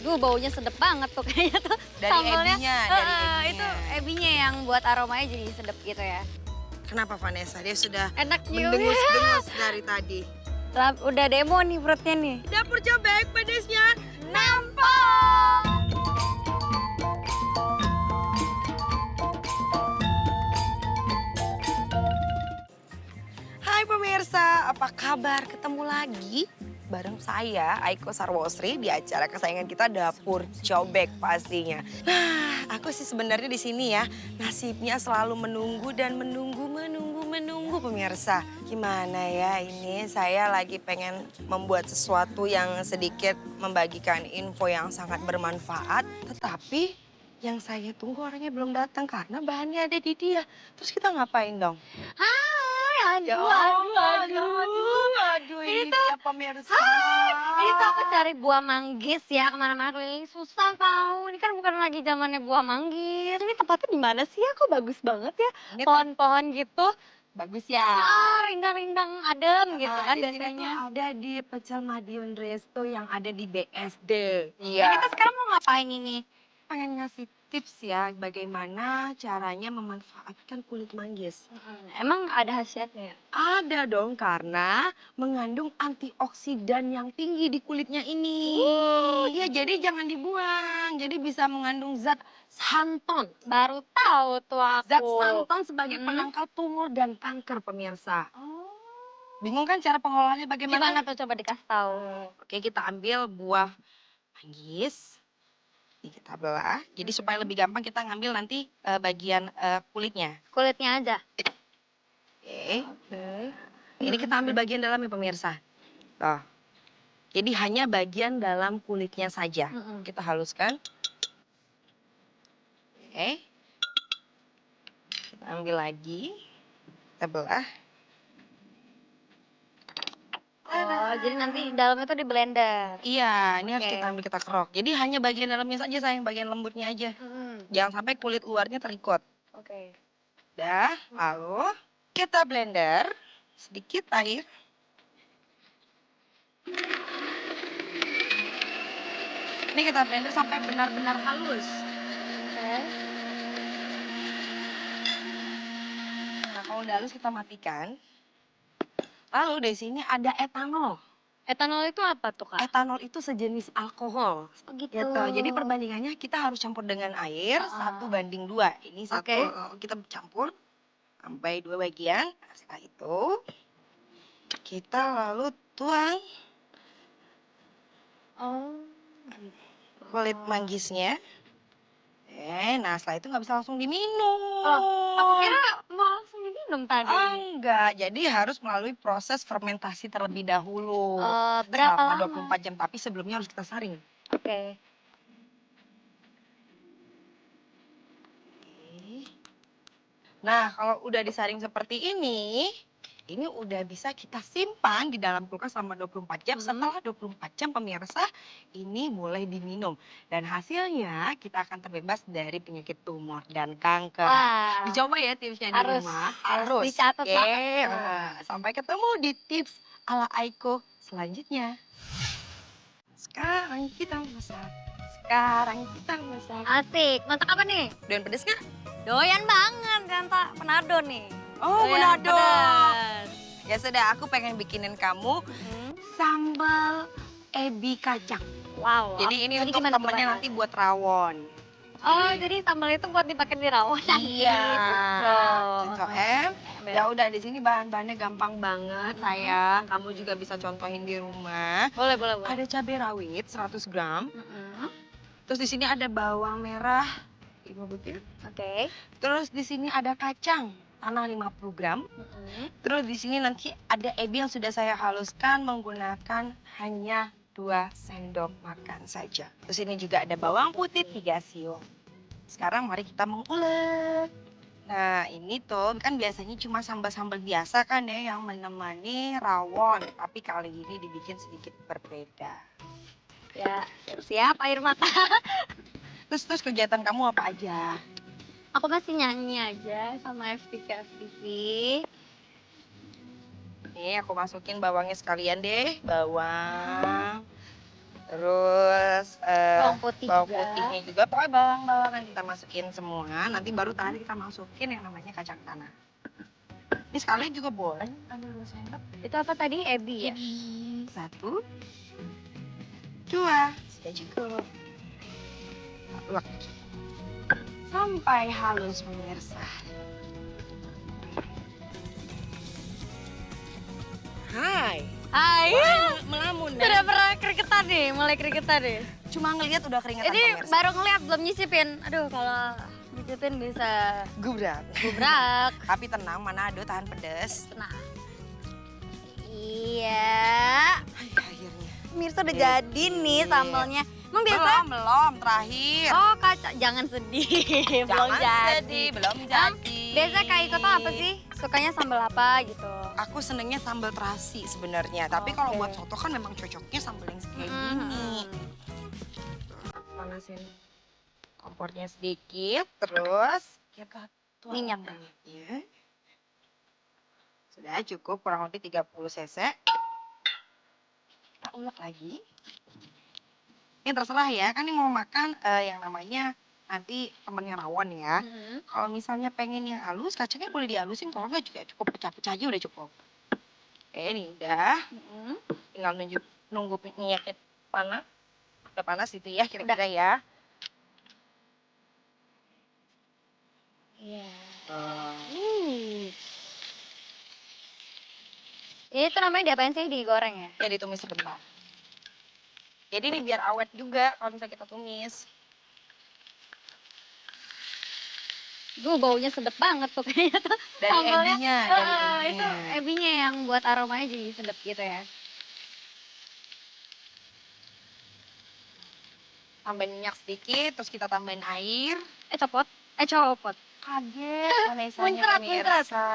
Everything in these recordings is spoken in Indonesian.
Duh, baunya sedep banget tuh kayaknya tuh Dari sambalnya. ebinya, dari Itu ebinya. ebinya yang buat aromanya jadi sedep gitu ya. Kenapa Vanessa? Dia sudah Enak nyiumnya. mendengus-dengus dari tadi. Udah demo nih perutnya nih. Dapur cobek pedesnya Nampol! Hai pemirsa, apa kabar? Ketemu lagi bareng saya, Aiko Sarwosri, di acara kesayangan kita Dapur Cobek pastinya. Nah, aku sih sebenarnya di sini ya, nasibnya selalu menunggu dan menunggu pemirsa. Gimana ya ini, saya lagi pengen membuat sesuatu yang sedikit membagikan info yang sangat bermanfaat, tetapi yang saya tunggu orangnya belum datang karena bahannya ada di dia. Terus kita ngapain dong? Hai, Ya aduh Ini ini tuh, dia pemirsa. ini tuh aku cari buah manggis ya kemana-mana keliling susah tahu. Ini kan bukan lagi zamannya buah manggis. Ini tempatnya di mana sih ya? Kok bagus banget ya? Ini Pohon-pohon gitu. bagus ya. Rindang-rindang adem gitu kan Di sini tuh biasanya. ada di Pecel Madiun Resto yang ada di BSD. Nah, kita sekarang mau ngapain ini? Pengen ngasih tips ya bagaimana caranya memanfaatkan kulit manggis. Emang ada khasiatnya ya? Ada dong karena mengandung antioksidan yang tinggi di kulitnya ini. Iya, jadi jangan dibuang. Jadi bisa mengandung zat santon. Baru tahu tuh Zat aku. santon sebagai penangkal tumor dan kanker pemirsa. Bingung kan cara pengelolaannya bagaimana? Gimana tuh coba dikasih tahu. Oke, kita ambil buah manggis. Ini kita belah. Jadi supaya lebih gampang kita ngambil nanti bagian kulitnya. Kulitnya aja. Oke. Ini kita ambil bagian dalamnya pemirsa. Tuh. Jadi hanya bagian dalam kulitnya saja. Kita haluskan. Oke. Kita ambil lagi. Kita belah. Oh, jadi nanti dalamnya tuh di blender. Iya, ini harus Oke. kita ambil kita kerok. Jadi hanya bagian dalamnya saja sayang, bagian lembutnya aja. Jangan sampai kulit luarnya terikut. Oke. Dah, lalu kita blender sedikit air. Ini kita blender sampai benar-benar halus. Oke. Nah, kalau udah halus kita matikan. Lalu di sini ada etanol. Etanol itu apa tuh, Kak? Etanol itu sejenis alkohol. Oh, gitu. Jadi perbandingannya kita harus campur dengan air 1:2. Ini satu Oke. kita campur sampai 2 bagian. Nah, setelah itu kita lalu tuang Oh. kulit manggisnya. Nah setelah itu nggak bisa langsung diminum. Oh, aku kira mau langsung diminum tadi. Enggak, jadi harus melalui proses fermentasi terlebih dahulu. Berapa Selama lama? 24 jam, tapi sebelumnya harus kita saring. Oke. Nah, kalau udah disaring seperti ini udah bisa kita simpan di dalam kulkas selama 24 jam. Setelah 24 jam pemirsa, ini boleh diminum. Dan hasilnya kita akan terbebas dari penyakit tumor dan kanker. Wah. Dicoba ya tipsnya di Harus, rumah. harus dicatat Oke. banget tuh. Sampai ketemu di tips ala Aiko selanjutnya. Sekarang kita masak. Asik. Masak apa nih? Doyan pedes nggak? Doyan banget, kan Pak Penado nih. Oh, Doyan Manado. pedas. Ya sudah, aku pengen bikinin kamu sambal ebi kacang. Wow. Jadi ini untuk gimana tuh, temennya Kak? nanti buat rawon. Oh, jadi sambal itu buat dipakai di rawon. Iya. Cocok. Cocok, Ya udah di sini bahan-bahannya gampang banget, sayang. Kamu juga bisa contohin di rumah. Boleh, boleh, boleh. Ada cabai rawit 100 gram. Mm-mm. Terus di sini ada bawang merah 5 butir. Oke. Terus di sini ada kacang tanah 50 gram. Terus di sini nanti ada ebi yang sudah saya haluskan menggunakan hanya 2 sendok makan saja. Terus ini juga ada bawang putih 3 siung. Sekarang mari kita mengulek. Nah ini tuh kan biasanya cuma sambal-sambal biasa kan ya yang menemani rawon. Tapi kali ini dibikin sedikit berbeda. Ya, siap air mata. Terus kegiatan kamu apa aja? Aku masih nyanyi aja sama FTV. Nih aku masukin bawangnya sekalian deh. Bawang. Terus Bawang putih bawang juga. putihnya juga, pokoknya bawang-bawangan kita masukin semua. Nanti baru tadi kita masukin yang namanya kacang tanah. Ini sekalian juga boleh ambil 2 sendok. Itu apa tadi? Ebi ya? Ebi. 1, 2, sudah cukup. Ulek. Sampai halus pemirsa. Hai. Hai. Melamun Sudah dan pernah keringetan nih, mulai keringetan nih. cuma ngelihat udah keringetan Ini pemirsa. baru ngeliat belum nyicipin. Aduh, kalau nyicipin bisa Gubrak. gubrak. Tapi tenang, Manado tahan pedes. Nah. Iya. Hai, akhirnya. Pemirsa udah jadi nih sambalnya. Emang biasa? Belum, terakhir. Oh, jangan sedih. belum Jangan jadi. sedih, belum jadi. Biasa Kak Iko tuh apa sih? Sukanya sambal apa gitu? Aku senengnya sambal terasi sebenarnya. Tapi kalau buat soto kan memang cocoknya sambal yang kayak gini. Panasin kompornya sedikit, terus kita tuang Minyak. minyaknya. Sudah cukup kurang lebih 30 cc. Kita ulek lagi. Ini terserah ya, kan ini mau makan yang namanya nanti temennya rawon ya. Kalau misalnya pengen yang halus, kacangnya boleh dihalusin, kalau enggak juga cukup pecah-pecah aja udah cukup. Oke, ini udah. Tinggal nunggu minyaknya panas. Udah panas itu ya, kira-kira ya. Iya. Ini tuh namanya diapain sih? Digoreng ya? Ya ditumis sebentar. Jadi ini biar awet juga kalau misalnya kita tumis. Baunya sedep banget tuh kayaknya tuh. Dari sambalnya. ebinya, Itu ebinya yang buat aromanya jadi sedep gitu ya. Tambahin minyak sedikit, terus kita tambahin air. Copot. Copot. Kaget, Vanessa-nya Muncrat. pemirsa.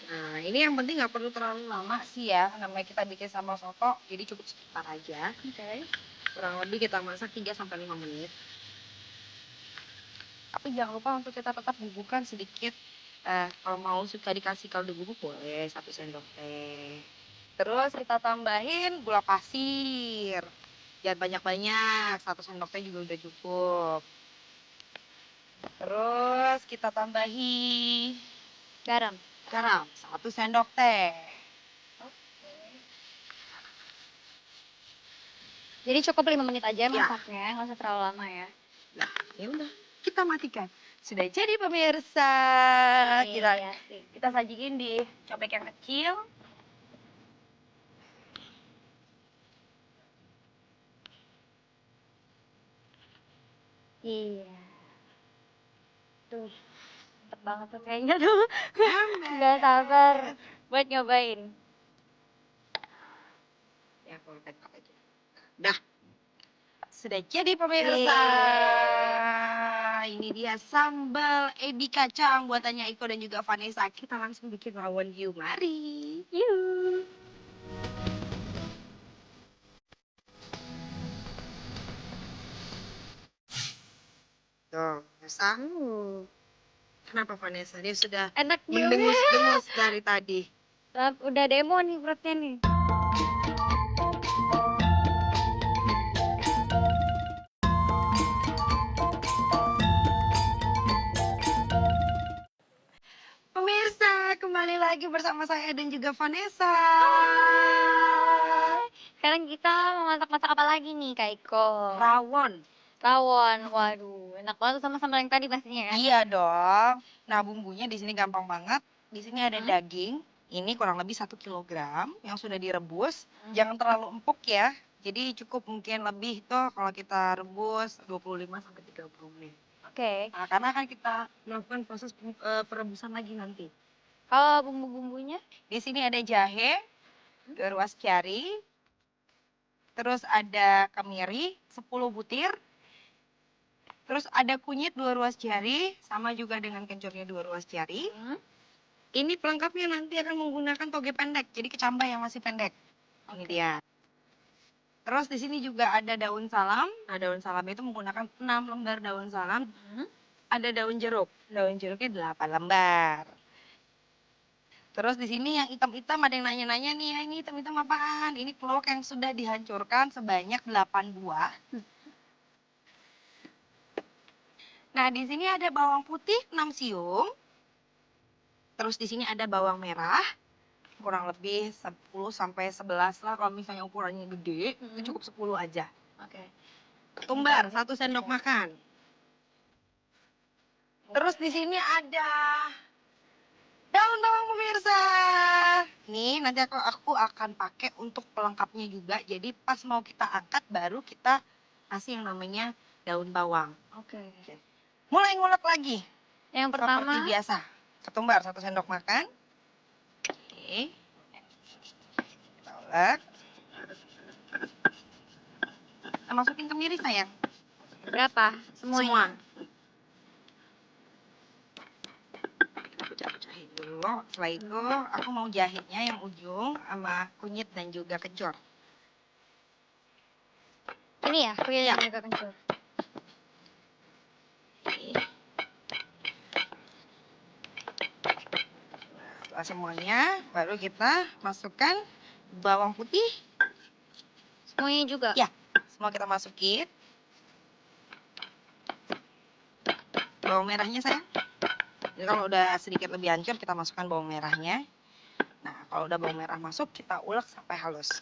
Nah, ini yang penting nggak perlu terlalu lama sih ya. Namanya kita bikin sambal soto, jadi cukup sebentar aja. Oke. Kurang lebih kita masak 3-5 menit. Tapi jangan lupa untuk kita tetap bubukkan sedikit. Kalau mau suka dikasih kaldu bubuk boleh 1 sendok teh. Terus kita tambahin gula pasir. Jangan banyak-banyak, 1 sendok teh juga udah cukup. Terus kita tambahi Garam. garam 1 sendok teh. Jadi cukup 5 menit aja masaknya, nggak usah terlalu lama ya. Nah, ya udah, kita matikan. Sudah jadi pemirsa. Kita sajiin di cobek yang kecil. Iya. Tuh, mantep banget tuh kayaknya tuh. Nggak sabar buat nyobain. Ya, kalau tengok aja. Dah. Sudah jadi pemirsa. Ini dia sambal ebi kacang buatannya Iko dan juga Vanessa. Kita langsung bikin rawon yuk. Mari. Yuk. Tuh, Vanessa. Kenapa Vanessa? Dia sudah Enak nih. mendengus-dengus dari tadi. Udah demo nih perutnya nih. Pemirsa, kembali lagi bersama saya dan juga Vanessa. Sekarang kita mau masak-masak apa lagi nih Kak Iko? Rawon. Rawon. Waduh, enak banget sama sambal yang tadi pastinya ya. Iya dong. Nah, bumbunya di sini gampang banget. Di sini ada daging. Ini kurang lebih 1 kilogram yang sudah direbus. Jangan terlalu empuk ya. Jadi cukup mungkin lebih tuh kalau kita rebus 25-30 menit. Oke. Nah, karena akan kita melakukan proses perebusan lagi nanti. Kalau bumbu-bumbunya? Di sini ada jahe, 2 ruas jari. Terus ada kemiri 10 butir. Terus ada kunyit 2 ruas jari, sama juga dengan kencurnya 2 ruas jari. Ini pelengkapnya nanti akan menggunakan toge pendek, jadi kecambah yang masih pendek. Ini dia. Terus di sini juga ada daun salam. Nah, daun salam itu menggunakan 6 lembar daun salam. Ada daun jeruk. Daun jeruknya 8 lembar. Terus di sini yang hitam-hitam ada yang nanya-nanya nih, "Ya, ini hitam-hitam apaan?" Ini keloak yang sudah dihancurkan sebanyak 8 buah. Nah, di sini ada bawang putih 6 siung. Terus di sini ada bawang merah kurang lebih 10 sampai 11 lah, kalau misalnya ukurannya gede itu cukup 10 aja. Oke. Ketumbar 1 sendok makan. Terus di sini ada daun bawang pemirsa. Nih nanti aku akan pakai untuk pelengkapnya juga. Jadi pas mau kita angkat baru kita kasih yang namanya daun bawang. Oke. Mulai ngulek lagi. Yang Seperti pertama, biasa. Ketumbar 1 sendok makan. Oke. Kita ulek. Kita masukin kemiri sayang. berapa? Semua. Semuanya? Kita pecah-pecahin dulu. Setelah itu aku mau jahitnya yang ujung sama kunyit dan juga kencur. Ini ya, kunyit Ya. dan juga kencur. Setelah semuanya, baru kita masukkan bawang putih. Semuanya juga? Ya, semua kita masukin. Bawang merahnya sayang. Jadi kalau udah sedikit lebih hancur, kita masukkan bawang merahnya. Nah, kalau udah bawang merah masuk, kita ulek sampai halus.